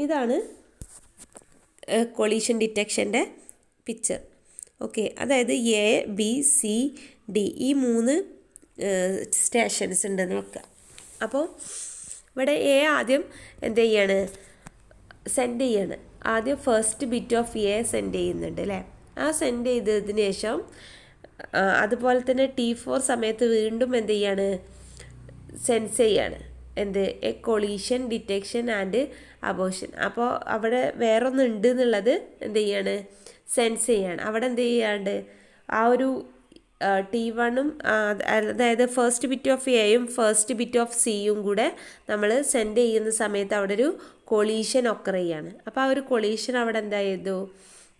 ഇതാണ് കൊളീഷൻ ഡിറ്റക്ഷൻ്റെ പിക്ചർ. ഓക്കെ, അതായത് ABCD ഈ 3 സ്റ്റേഷൻസ് ഉണ്ടെന്ന് വെക്കുക. അപ്പോൾ ഇവിടെ ആദ്യം എന്ത് ചെയ്യാണ്, സെൻഡ് ചെയ്യാണ്. ആദ്യം ഫസ്റ്റ് ബിറ്റ് ഓഫ് സെൻഡ് ചെയ്യുന്നുണ്ട് അല്ലേ. ആ സെൻഡ് ചെയ്തതിന് ശേഷം അതുപോലെ തന്നെ T4 സമയത്ത് വീണ്ടും എന്ത് ചെയ്യാണ്, സെൻസ് ചെയ്യാണ്. എന്ത്, A collision detection and abortion. അപ്പോൾ അവിടെ വേറൊന്നുണ്ട് എന്നുള്ളത് എന്ത് ചെയ്യാണ്, സെൻസ് ചെയ്യാണ്. അവിടെ എന്ത് ചെയ്യാണ്ട് ആ ഒരു T1ഉം അതായത് ഫസ്റ്റ് ബിറ്റ് ഓഫ് Aയും ഫസ്റ്റ് ബിറ്റ് ഓഫ് Cയും കൂടെ നമ്മൾ സെൻഡ് ചെയ്യുന്ന സമയത്ത് അവിടെ ഒരു കൊളീഷൻ ഒക്കർ ചെയ്യാണ്. അപ്പോൾ ആ ഒരു കൊളീഷൻ അവിടെ എന്താ ചെയ്തു,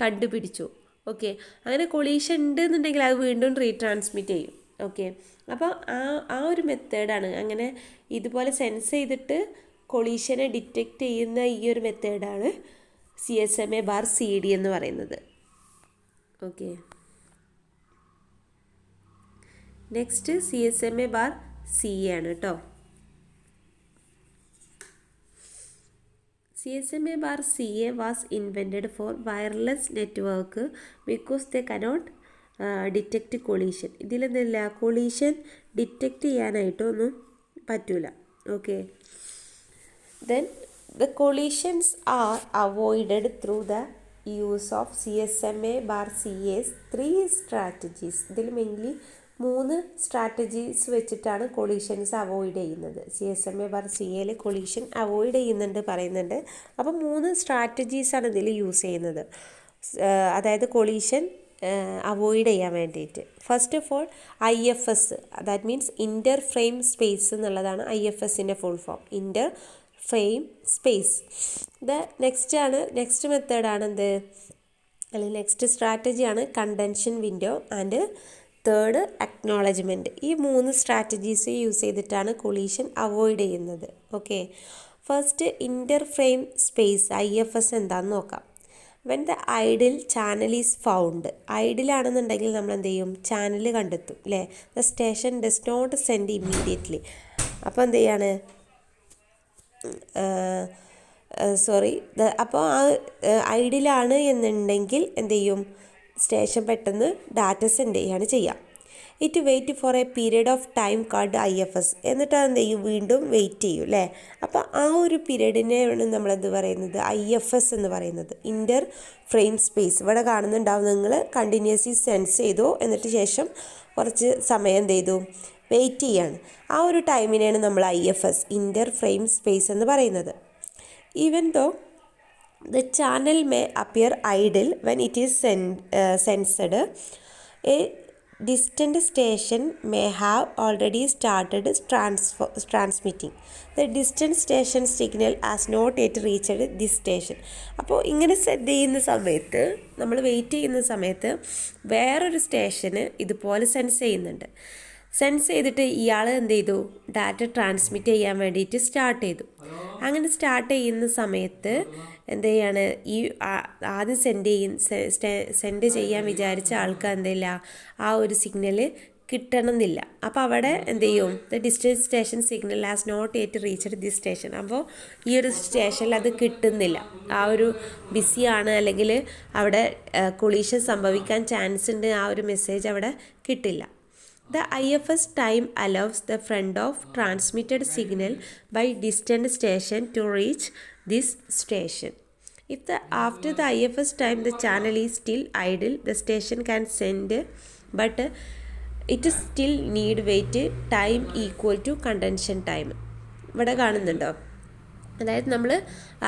കണ്ടുപിടിച്ചു. ഓക്കെ, അങ്ങനെ കൊളീഷൻ ഉണ്ട് എന്നുണ്ടെങ്കിൽ അത് വീണ്ടും റീട്രാൻസ്മിറ്റ് ചെയ്യും. ഓക്കെ, അപ്പോൾ ആ ഒരു മെത്തേഡാണ്, അങ്ങനെ ഇതുപോലെ സെൻസ് ചെയ്തിട്ട് കൊളീഷനെ ഡിറ്റക്റ്റ് ചെയ്യുന്ന ഈ ഒരു മെത്തേഡാണ് CSMA/CD എന്ന് പറയുന്നത്. ഓക്കെ, നെക്സ്റ്റ് CSMA/CA ആണ് കേട്ടോ. CSMA/CA was invented for wireless network because they cannot detect collision. ഇതിലെന്തില്ല, കൊളീഷൻ ഡിറ്റക്റ്റ് ചെയ്യാനായിട്ടൊന്നും പറ്റൂല. Okay, then the collisions are avoided through the use of CSMA/CA's 3 strategies. ഇതിൽ മെയിൻലി 3 സ്ട്രാറ്റജീസ് വെച്ചിട്ടാണ് collisions avoid ചെയ്യുന്നത്. CSMA/CAയിൽ collision avoid ചെയ്യുന്നുണ്ട് പറയുന്നുണ്ട്. അപ്പോൾ 3 സ്ട്രാറ്റജീസാണ് ഇതിൽ യൂസ് ചെയ്യുന്നത്, അതായത് കൊളീഷൻ അവോയ്ഡ് ചെയ്യാൻ വേണ്ടിയിട്ട്. First of all IFS, that means inter frame space എന്നുള്ളതാണ് IFSൻ്റെ full form, inter frame space. Next മെത്തേഡാണ് എന്ത്, അല്ലെങ്കിൽ നെക്സ്റ്റ് സ്ട്രാറ്റജിയാണ് contention window and third acknowledgement. ഈ 3 സ്ട്രാറ്റജീസ് യൂസ് ചെയ്തിട്ടാണ് കൊളീഷൻ അവോയ്ഡ് ചെയ്യുന്നത്. Okay, first inter frame space IFS എന്താണെന്ന് നോക്കാം. When the idle channel is found, ഐഡിലാണെന്നുണ്ടെങ്കിൽ നമ്മൾ എന്ത് ചെയ്യും, ചാനൽ കണ്ടെത്തും അല്ലേ. The station does not send immediately. അപ്പോൾ എന്ത് ചെയ്യാണ്, അപ്പോൾ ആ ഐഡിലാണ് എന്നുണ്ടെങ്കിൽ എന്ത് ചെയ്യും, സ്റ്റേഷൻ പെട്ടെന്ന് ഡാറ്റ സെൻഡ് ചെയ്യാണ് ചെയ്യുക. It wait for a period of time called IFS. എന്നിട്ട് എന്ത് ചെയ്യും, വീണ്ടും വെയിറ്റ് ചെയ്യും അല്ലേ. അപ്പോൾ ആ ഒരു പീരീഡിനെയാണ് നമ്മളെന്ത് പറയുന്നത്, IFS എന്ന് പറയുന്നത്, ഇൻ്റർ ഫ്രെയിം സ്പേസ്. ഇവിടെ കാണുന്നുണ്ടാവും നിങ്ങൾ, കണ്ടിന്യൂസ്ലി സെൻസ് ചെയ്തു, എന്നിട്ട് ശേഷം കുറച്ച് സമയം എന്ത് ചെയ്തു, വെയിറ്റ് ചെയ്യാണ്. ആ ഒരു ടൈമിനെയാണ് നമ്മൾ IFS, ഇൻ്റർ ഫ്രെയിം സ്പേസ് എന്ന് പറയുന്നത്. Even though the channel may appear idle when it is sensed, a distant station may have already started transmitting. The distant station signal has not yet reached this station. അപ്പോൾ ഇങ്ങനെ set ചെയ്യുന്ന സമയത്ത്, നമ്മൾ wait ചെയ്യുന്ന സമയത്ത് വേറൊരു സ്റ്റേഷന് ഇതുപോലെ sense ചെയ്യുന്നുണ്ട്. സെൻസ് ചെയ്തിട്ട് ഇയാൾ എന്ത് ചെയ്തു, ഡാറ്റ ട്രാൻസ്മിറ്റ് ചെയ്യാൻ വേണ്ടിയിട്ട് സ്റ്റാർട്ട് ചെയ്തു. അങ്ങനെ സ്റ്റാർട്ട് ചെയ്യുന്ന സമയത്ത് എന്ത് ചെയ്യാണ്, ഈ ആദ്യം സെൻഡ് ചെയ്യാൻ വിചാരിച്ച ആൾക്ക് എന്തില്ല, ആ ഒരു സിഗ്നൽ കിട്ടണമെന്നില്ല. അപ്പോൾ അവിടെ എന്ത് ചെയ്യും, the distance station signal has not yet reached this station. അപ്പോൾ ഈ ഒരു സ്റ്റേഷനിൽ അത് കിട്ടുന്നില്ല, ആ ഒരു ബിസിയാണ്, അല്ലെങ്കിൽ അവിടെ കൊളീഷൻ സംഭവിക്കാൻ ചാൻസ് ഉണ്ട്, ആ ഒരു മെസ്സേജ് അവിടെ കിട്ടില്ല. The IFS time allows the front of transmitted signal by distant station to reach this station. If after the IFS time the channel is still idle, the station can send, but it still need wait time equal to contention time. ഇവിടെ കാണുന്നുണ്ടോ, അതായത് നമ്മൾ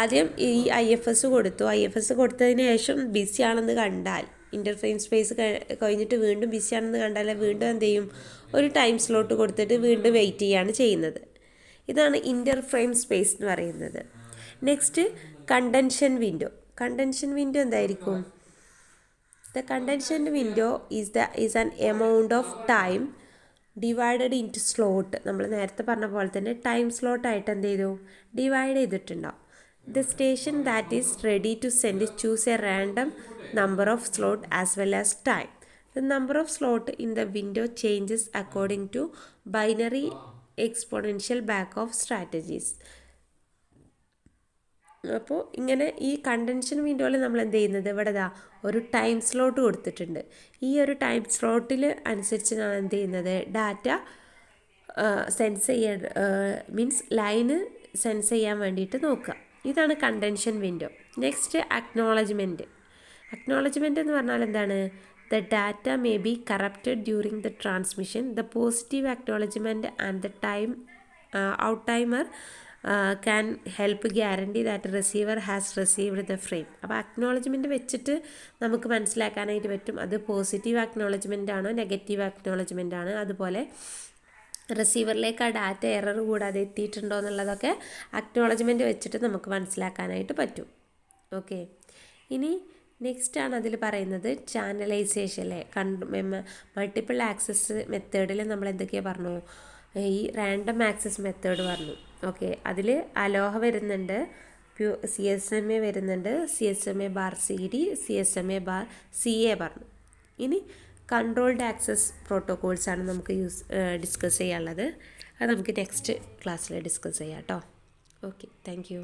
ആദ്യം ഈ IFS കൊടുത്തു, IFS കൊടുത്തതിന് ശേഷം BC ആണെന്ന് കണ്ടാൽ, ഇൻ്റർഫ്രെയിം സ്പേസ് കഴിഞ്ഞിട്ട് വീണ്ടും ബിസി ആണെന്ന് കണ്ടാൽ വീണ്ടും എന്ത് ചെയ്യും, ഒരു ടൈം സ്ലോട്ട് കൊടുത്തിട്ട് വീണ്ടും വെയിറ്റ് ചെയ്യാണ് ചെയ്യുന്നത്. ഇതാണ് ഇൻ്റർഫ്രെയിം സ്പേസ് എന്ന് പറയുന്നത്. Next contention window. Contention window എന്തായിരിക്കും, the contention window is an amount of time divided into slot. നമ്മൾ നേരത്തെ പറഞ്ഞ പോലെ തന്നെ ടൈം സ്ലോട്ടായിട്ട് എന്ത് ചെയ്തു, ഡിവൈഡ് ചെയ്തിട്ടുണ്ടാവും. The station that is ready to send choose a random number of slot as well as time. The number of slot in the window changes according to binary exponential backoff strategies. അപ്പോൾ ഇങ്ങനെ ഈ contention വിൻഡോയിൽ നമ്മൾ എന്ത് ചെയ്യുന്നത്, ഇവിടെ ഒരു time slot കൊടുത്തിട്ടുണ്ട്. ഈ ഒരു ടൈം സ്ലോട്ടിൽ അനുസരിച്ച് ഞാൻ എന്ത് ചെയ്യുന്നത്, ഡാറ്റ സെൻസ് ചെയ്യാൻ മീൻസ് ലൈന് സെൻസ് ചെയ്യാൻ വേണ്ടിയിട്ട് നോക്കുക. ഇതാണ് contention window. Next acknowledgement. Acknowledgement എന്ന് പറഞ്ഞാൽ എന്താണ്, the data may be corrupted during the transmission. The positive acknowledgement and the time out timer can help guarantee that receiver has received the frame. അപ്പോൾ acknowledgement വെച്ചിട്ട് നമുക്ക് മനസ്സിലാക്കാനായിട്ട് പറ്റും അത് positive acknowledgement ആണോ നെഗറ്റീവ് അക്നോളജ്മെൻ്റ് ആണ്, അതുപോലെ റിസീവറിലേക്ക് ആ ഡാറ്റ എറർ കൂടാതെ എത്തിയിട്ടുണ്ടോ എന്നുള്ളതൊക്കെ അക്നോളജ്മെൻറ്റ് വെച്ചിട്ട് നമുക്ക് മനസ്സിലാക്കാനായിട്ട് പറ്റും. ഓക്കെ, ഇനി നെക്സ്റ്റ് ആണ് അതിൽ പറയുന്നത് ചാനലൈസേഷൻ അല്ലേ. മൾട്ടിപ്പിൾ ആക്സസ് മെത്തേഡിൽ നമ്മൾ എന്തൊക്കെയാണ് പറഞ്ഞു, ഈ റാൻഡം ആക്സസ് മെത്തേഡ് പറഞ്ഞു. ഓക്കെ, അതിൽ അലോഹ വരുന്നുണ്ട്, CSMA വരുന്നുണ്ട്, CSMA bar CD, CSMA bar CA പറഞ്ഞു. ഇനി കൺട്രോൾഡ് ആക്സസ് പ്രോട്ടോകോൾസാണ് നമുക്ക് ഡിസ്കസ് ചെയ്യാനുള്ളത്. അത് നമുക്ക് നെക്സ്റ്റ് ക്ലാസ്സിൽ ഡിസ്കസ് ചെയ്യാം കേട്ടോ. Okay, thank you.